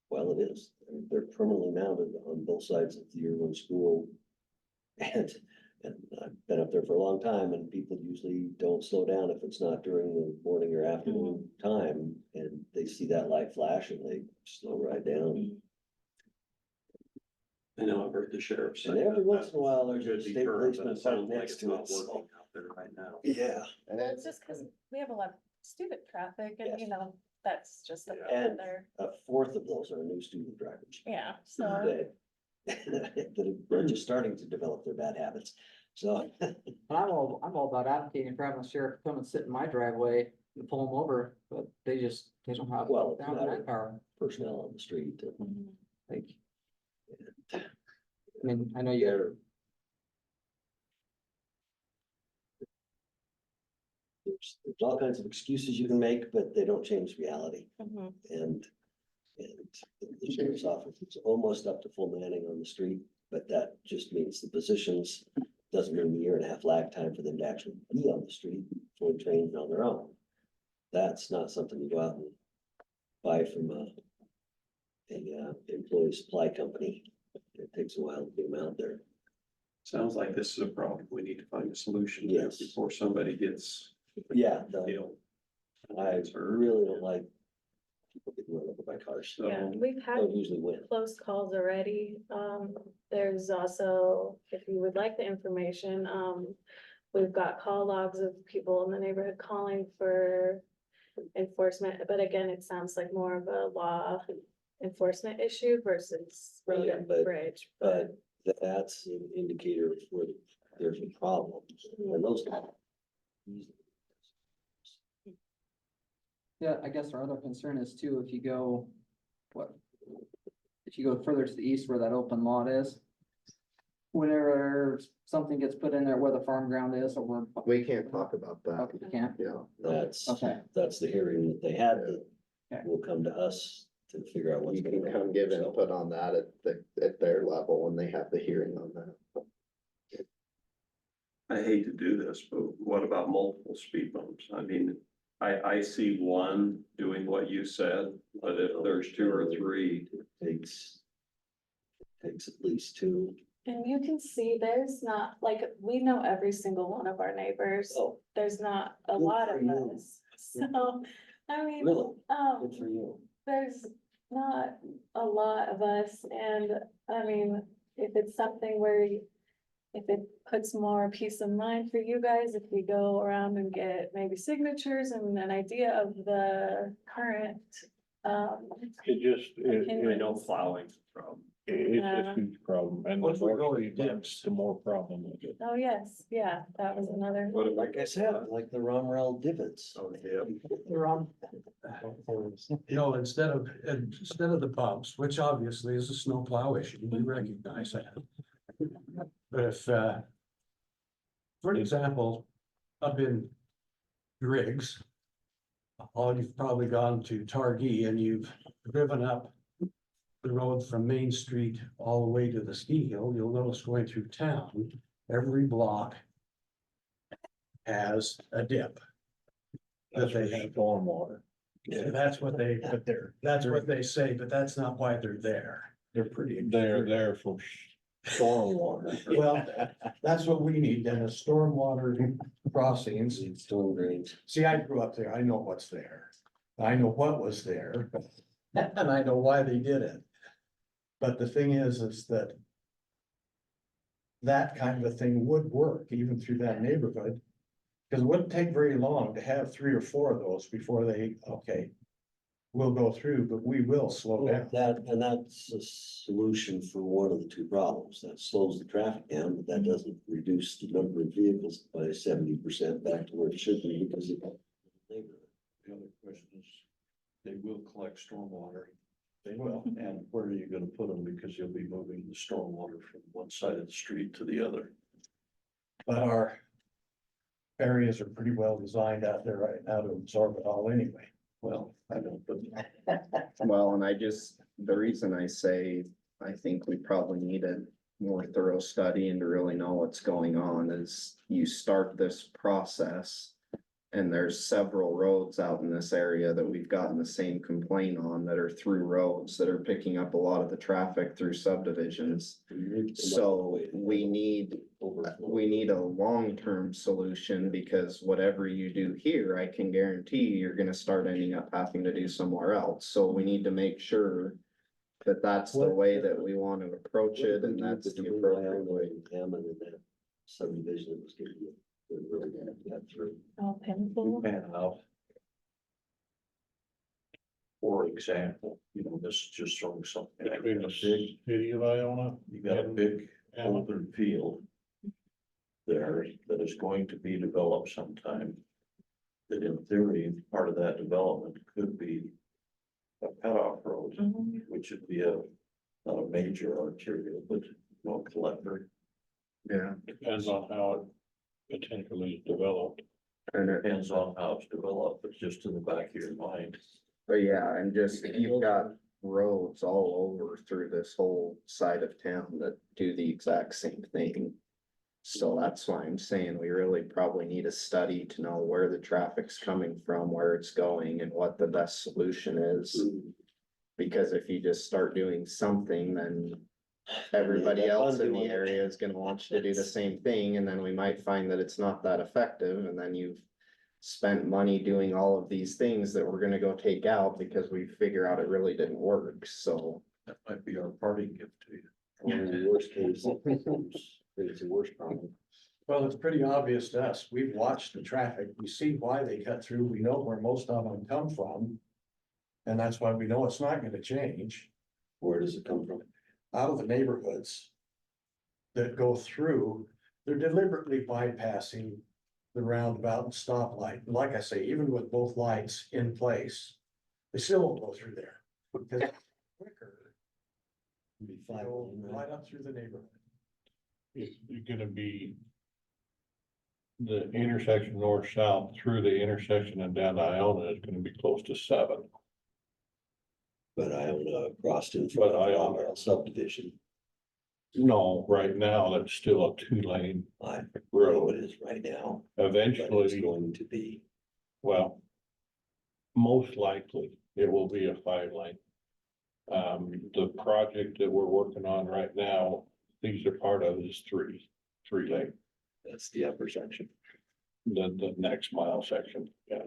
well, it is, they're permanently mounted on both sides of the Irwin school. And I've been up there for a long time and people usually don't slow down if it's not during the morning or afternoon time. And they see that light flash and they slow right down. I know I've heard the sheriff say. And every that once in a while, that's there's a good state deterrent, policeman but it sounds parked like next it's to not it, so- working out there right now. Yeah. And Well, it, it's just because we have a lot of student traffic Yes. and, you know, that's just And another, a fourth of those are new student drivers. yeah, so. That are just starting to develop their bad habits, so. And I'm all about advocating for having a sheriff come and sit in my driveway and pull them over, but they don't have. Well, they don't have manpower. Personnel on the street, Mhm. like. I mean, I know you There. There's all kinds of excuses you can make, but they don't change reality. Mhm. And the sheriff's office is almost up to full manning on the street, but that just means the positions, doesn't mean a year and a half lag time for them to actually be on the street, fully trained on their own. That's not something you go out and buy from a employee supply company. It takes a while to get them out there. Sounds like this is a problem. We need to find a solution to Yes. before somebody gets Yeah, killed. I really don't like people getting run over by cars. So, Yeah, we've had Don't usually win. close calls already. There's also, if you would like the information, we've got call logs of people in the neighborhood calling for enforcement, but again, it sounds like more of a law enforcement issue versus road Yeah, and but- bridge. But that's an indicator of where there's a problem, and those. Yeah, I guess our other concern is too, if you go, if you go further to the east where that open lot is. Whenever something gets put in there where the farm ground is, or where. we can't talk about that, Okay, you can't, yeah. That's, Okay. that's the hearing that they had that Okay. will come to us to figure out what's You going can on. come give So, input on that at their level when they have the hearing on that. I hate to do this, but what about multiple speed bumps? I mean, I see one doing what you said, but if there's two or three. Takes at least two. And you can see there's not, like, we know every single one of our neighbors. Oh, There's not a Good lot for of you. us. So, I mean, really? Good for you. there's not a lot of us, and I mean, if it's something where if it puts more peace of mind for you guys, if we go around and get maybe signatures and an idea of the current, It just, Opinion. I know plowing's a problem. It's a huge problem, and the Once we go more to speed bumps, dips. the more problem with it. Oh, yes, yeah, that was another. But like I said, I like the Romrel divots. Oh, yeah. They're on. Instead of the bumps, which obviously is a snowplow issue, we recognize that. But if, for example, up in Griggs, you've probably gone to Targhee and you've driven up the road from Main Street all the way to the ski hill, you'll notice going through town, every block has a dip. That's for stormwater. Yeah, that's what they, that's what they say, but that's not why they're there. They're pretty. They're there for stormwater. Well, that's what we need, then, is stormwater crossings. Storm drains. See, I grew up there, I know what's there. I know what was there, and I know why they did it. But the thing is that that kind of a thing would work even through that neighborhood. Cause it wouldn't take very long to have 3 or 4 of those before they, okay, we'll go through, but we will slow down. That's a solution for one of the two problems. That slows the traffic down, but that doesn't reduce the number of vehicles by 70% back to where it should be because of the neighborhood. The other question is, they will collect stormwater. They will. And where are you gonna put them? Because you'll be moving the stormwater from one side of the street to the other. But our areas are pretty well designed out there right now to absorb it all anyway. Well, I don't, but Well, and the reason I say, I think we probably need a more thorough study and to really know what's going on is you start this process. And there's several roads out in this area that we've gotten the same complaint on that are through roads that are picking up a lot of the traffic through subdivisions. So we need a long-term solution because whatever you do here, I can guarantee you're gonna start ending up having to do somewhere else. So we need to make sure that that's the way that we want to approach it and that's the appropriate way. Hammond and that subdivision that was getting it. Really got through. Oh, painful. we have. For example, this is just throwing something. Between the big city of Iona. You got a big open field. There that is going to be developed sometime. That in theory, part of that development could be. A cutoff road, which would be not a major arterial, but collector. Yeah. Depends on how it potentially developed. And Depends on how it's developed, but just in the back of your mind. but yeah, and just, you've got roads all over through this whole side of town that do the exact same thing. So that's why I'm saying we really probably need a study to know where the traffic's coming from, where it's going and what the best solution is. Because if you just start doing something, then everybody else in the area is gonna want you to do the same thing, and then we might find that it's not that effective, and then you've spent money doing all of these things that we're gonna go take out because we figure out it really didn't work, so. That might be our parting gift to you. Or in the worst case, it's a worse problem. Well, it's pretty obvious to us. We've watched the traffic. We see why they cut through. We know where most of them come from. And that's why we know it's not gonna change. Where does it come from? Out of the neighborhoods that go through, they're deliberately bypassing the roundabout and stoplight. And like I say, even with both lights in place, they still won't go through there. Because it's quicker Be to five go lane, right up through the neighborhood. It's gonna be. The intersection north-south through the intersection and down to Iona is gonna be close to 7. But Iona crossed in But front of Iona. Romrel subdivision. No, right now, that's still a 2-lane I know road. it is right now, but it's Eventually, going to be. well. Most likely, it will be a 5-lane. The project that we're working on right now, these are part of is 3-lane, That's the upper section. the next mile section, yeah.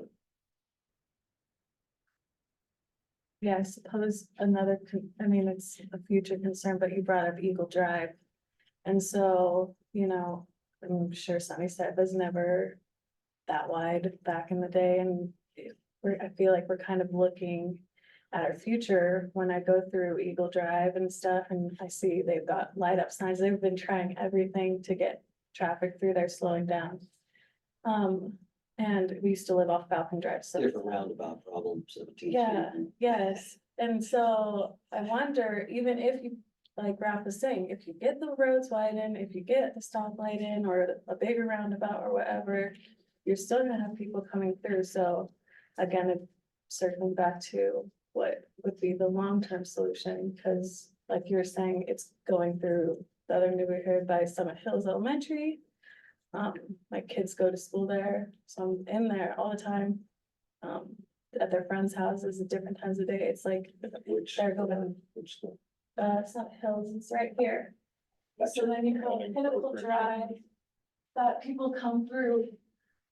Yeah, I suppose another, it's a future concern, but you brought up Eagle Drive. And so, I'm sure Sunny said was never that wide back in the day and I feel like we're kind of looking at our future, when I go through Eagle Drive and stuff, and I see they've got light up signs, they've been trying everything to get traffic through there slowing down. And we used to live off Falcon Drive, so. Different roundabout problem, 17th. Yeah, yes, and so I wonder, even if you, like Ralph was saying, if you get the roads widened, if you get the stoplight in or a bigger roundabout or whatever, you're still gonna have people coming through, so again, circling back to what would be the long-term solution, because like you were saying, it's going through the other neighborhood by Summit Hills Elementary. My kids go to school there, so I'm in there all the time. At their friends' houses at different times of day, it's like, they're going, Summit Hills, it's right here. So then you go Pinnacle Drive, that people come through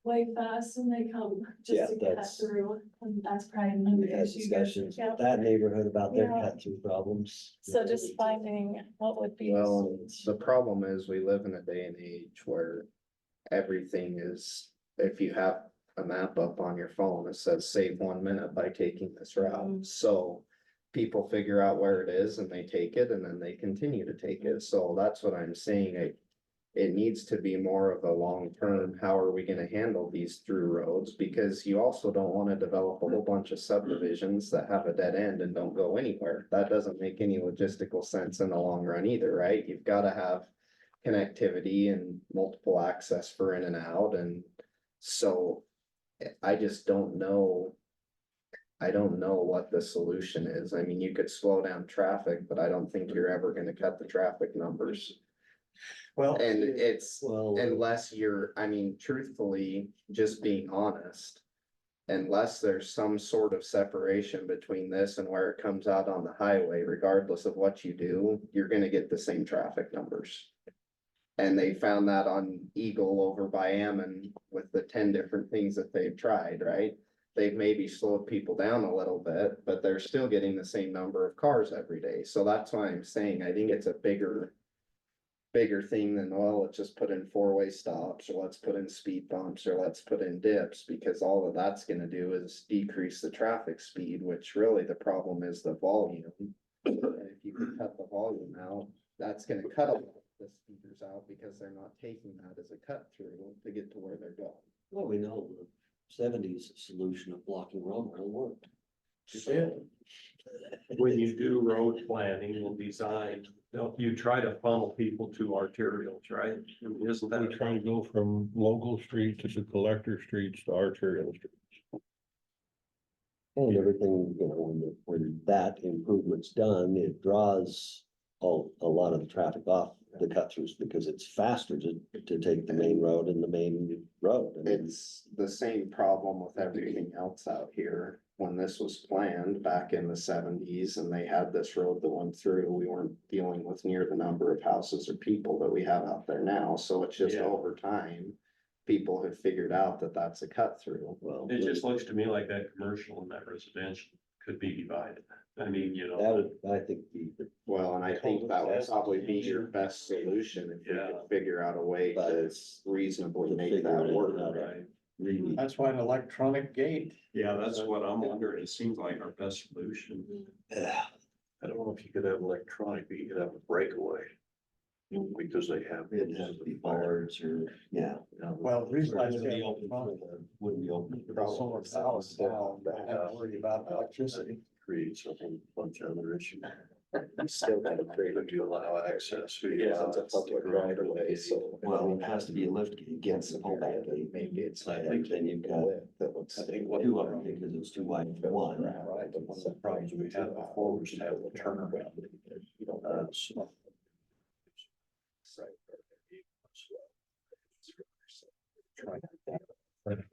way fast and they come Yeah, just to cut that's- through, and that's probably another We had issue. discussions Yeah. with that neighborhood about their Yeah. cut through problems. So just finding what would be. Well, the problem is we live in a day and age where everything is, if you have a map up on your phone, it says save 1 minute by taking this route. Mhm. So people figure out where it is and they take it and then they continue to take it. So that's what I'm saying. It needs to be more of a long-term, how are we gonna handle these through roads? Because you also don't wanna develop a whole bunch of subdivisions that have a dead end and don't go anywhere. That doesn't make any logistical sense in the long run either, right? You've gotta have connectivity and multiple access for in and out, and so I just don't know. I don't know what the solution is. I mean, you could slow down traffic, but I don't think you're ever gonna cut the traffic numbers. Well, And it's, Well, unless you're, I mean, truthfully, just being honest. Unless there's some sort of separation between this and where it comes out on the highway, regardless of what you do, you're gonna get the same traffic numbers. And they found that on Eagle over by Ammon with the 10 different things that they've tried, right? They've maybe slowed people down a little bit, but they're still getting the same number of cars every day. So that's why I'm saying, I think it's a bigger thing than, well, let's just put in 4-way stops, or let's put in speed bumps, or let's put in dips, because all of that's gonna do is decrease the traffic speed, which really the problem is the volume. And if you can cut the volume out, that's gonna cut a lot of the speeders out, because they're not taking that as a cut through to get to where they're going. well, we know the 70s solution of blocking road really worked. When you do road planning and design, you try to funnel people to arterials, right? Isn't We that? try to go from local streets to collector streets to arterial streets. And everything, you know, when that improvement's done, it draws a lot of the traffic off the cut throughs, because it's faster to take the main road and the main road. I mean, It's the same problem with everything else out here. When this was planned back in the 70s and they had this road that went through, we weren't dealing with near the number of houses or people that we have out there now. So it's just Yeah. over time, people have figured out that that's a cut through. well, It just looks to me like that commercial and that residential could be divided. I mean, you that know, would, I think, be the Well, and I think that would probably be your best solution if we Yeah. could figure out a way But to it's reasonably to make figure that it work. out. right? really. that's why an electronic gate. Yeah, that's what I'm wondering. It seems like our best solution. I don't know if you could have electronic, but you could have a breakaway. Because they have. It'd have to be boards or, yeah. Well, the reason I Wouldn't say be open for the- wouldn't be open for the solar cells down, I have to worry about electricity. Creates a whole bunch of other issues. You still gotta create But you allow access. Yeah, it's a public right of way, so. Well, it has to be a lift gate against the pullback gate. Maybe it's. I think then you've got I think two of them, because it's too wide for one. Right, but one of the problems we had before was to have the turnaround. You don't. So- Trying to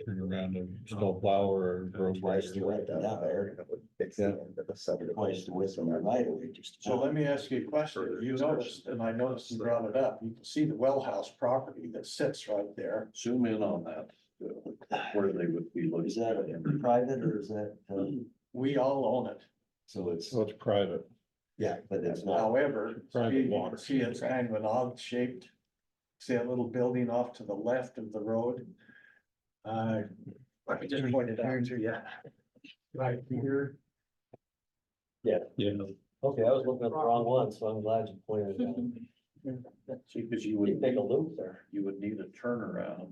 Turn around and snow plow or road Twice the wider. width of that there. fix the end of the subdivision. Twice the width of the right of way, just. So let me ask you a question. You noticed, and I noticed you brought it up, you can see the well house property that sits right there. Zoom in on that, where they would be looking. Is that a private or is that, We all own it. so it's, So it's private. yeah, but it's not. However, Private you water. can see it's kind of an odd shaped. See that little building off to the left of the road? I just pointed out to you. Right here. Yeah. Yeah. Okay, I was looking at the wrong one, so I'm glad you pointed it out. See, because you You would take a loop there. you would need a turnaround.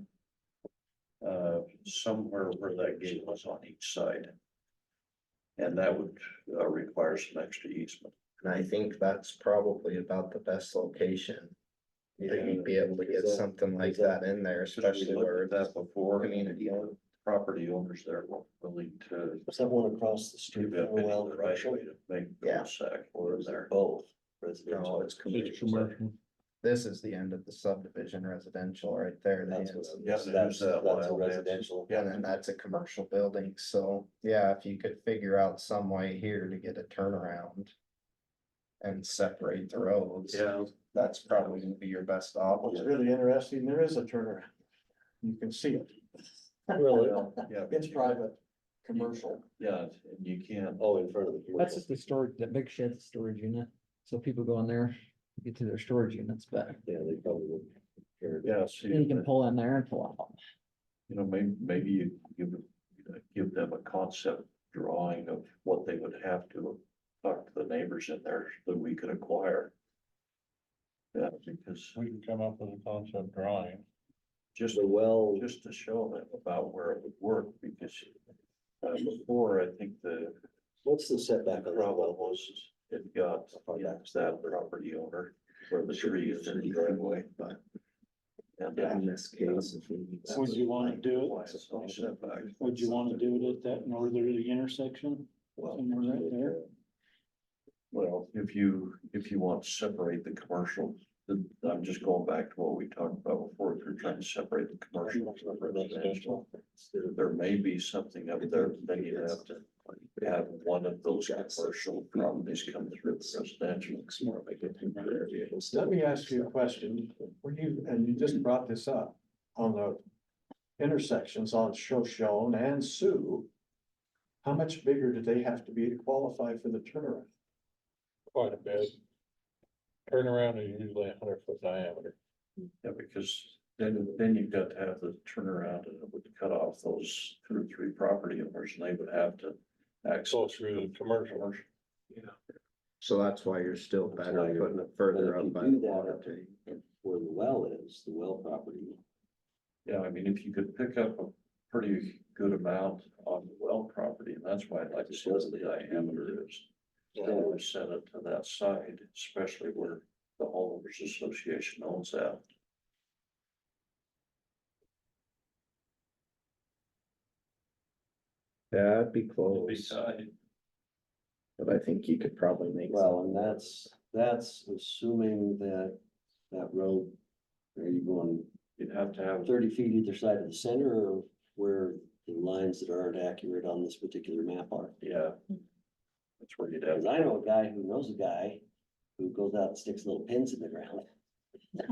Somewhere where that gate was on each side. And that would require some extra easement. And I think that's probably about the best location. That you'd be able to get Is that- something like is that- that in there, We especially looked where at that before, community owned. property owners there were willing to Was that one across the street give from up any well, right commercial? way to make Yeah. cul-de-sac Or in is there. it both? No, Residential? it's It's commercial. commercial. This is the end of the subdivision residential right there. the That's end. what, Yeah, that's, there's that that's a wild dance. residential. And then that's a commercial building, so, yeah, if you could figure out some way here to get a turnaround. And separate the roads. Yeah. That's probably gonna be your best What's option. really interesting, there is a turnaround. You can see it. Really? Yeah. It's private, commercial. Yeah, and you can't. Oh, in front of the That's commercial. just the storage, that big shed's a storage unit, so people go in there, get to their storage units, but Yeah, they probably would. Yeah, see, then you can pull in there and pull out. you know, maybe you give them a concept drawing of what they would have to talk to the neighbors in there that we could acquire. Yeah, because We can come up with a concept drawing. just, The well, just to show them about where it would work, because before, I think the what's the setback on that problem well? was it got, that property owner where the tree is in the driveway, but. And In this case, if we need. Would you wanna do it? why it's no setback. Would you wanna do it at that northerly intersection? Well, Somewhere right there? Well, if you want to separate the commercial, I'm just going back to what we talked about before, if you're trying to separate the commercial from residential. There may be something up there, then you have to have one of those commercial properties come through the residential. Let me ask you a question, and you just brought this up, on the intersections on Shoshone and Sioux. How much bigger do they have to be to qualify for the turnaround? Quite a bit. Turnaround is usually 100-foot diameter. Yeah, because then you've got to have the turnaround and it would cut off those 2 or 3 property owners and they would have to So access. through the commercial. So that's why you're still That's better why you're- putting it further but if up you by do the that water up tank. Where the well is, the well property. Yeah, I mean, if you could pick up a pretty good amount on the well property, and that's why I'd like to see what the diameter is. Then we set it to that side, especially where the homeowners association owns that. Yeah, it'd be It'd be close, tight. but I think you could probably make. Well, and that's assuming that that road, are you going You'd have to have 30 feet either side of the center or where the lines that aren't accurate on this particular map are? yeah. That's where you'd have. Cause I know a guy who knows a guy who goes out and sticks little pins in the ground.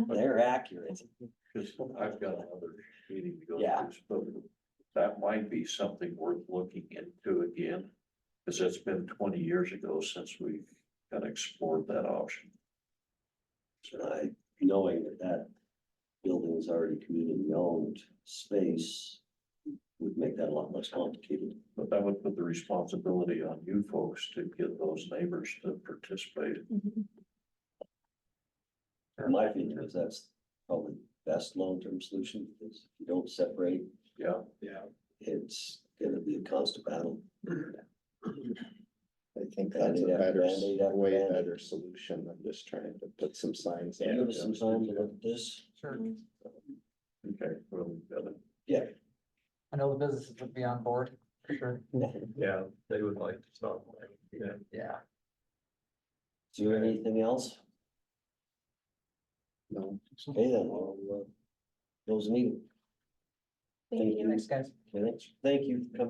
They're accurate. Cause I've got another meeting to go Yeah. to, but that might be something worth looking into again. Cause it's been 20 years ago since we've kind of explored that option. So knowing that that building is already community owned space would make that a lot less complicated. But that would put the responsibility on you folks to get those neighbors to participate. My feeling is that's probably the best long-term solution, because if you don't separate, Yeah, it's gonna be a constant battle. I think that's a Band-aid after better, Band-Aid after way Band-Aid. better solution than just trying to put some signs. Can you in. give us some time to look at this? Sure. okay, well, we've got it. Yeah. I know the businesses would be on board, for sure. Yeah, they would like to stop. Yeah. Yeah. Is there anything else? No. Okay, then, we'll close the meeting. Thank you. Thanks, guys. Okay, thank you for coming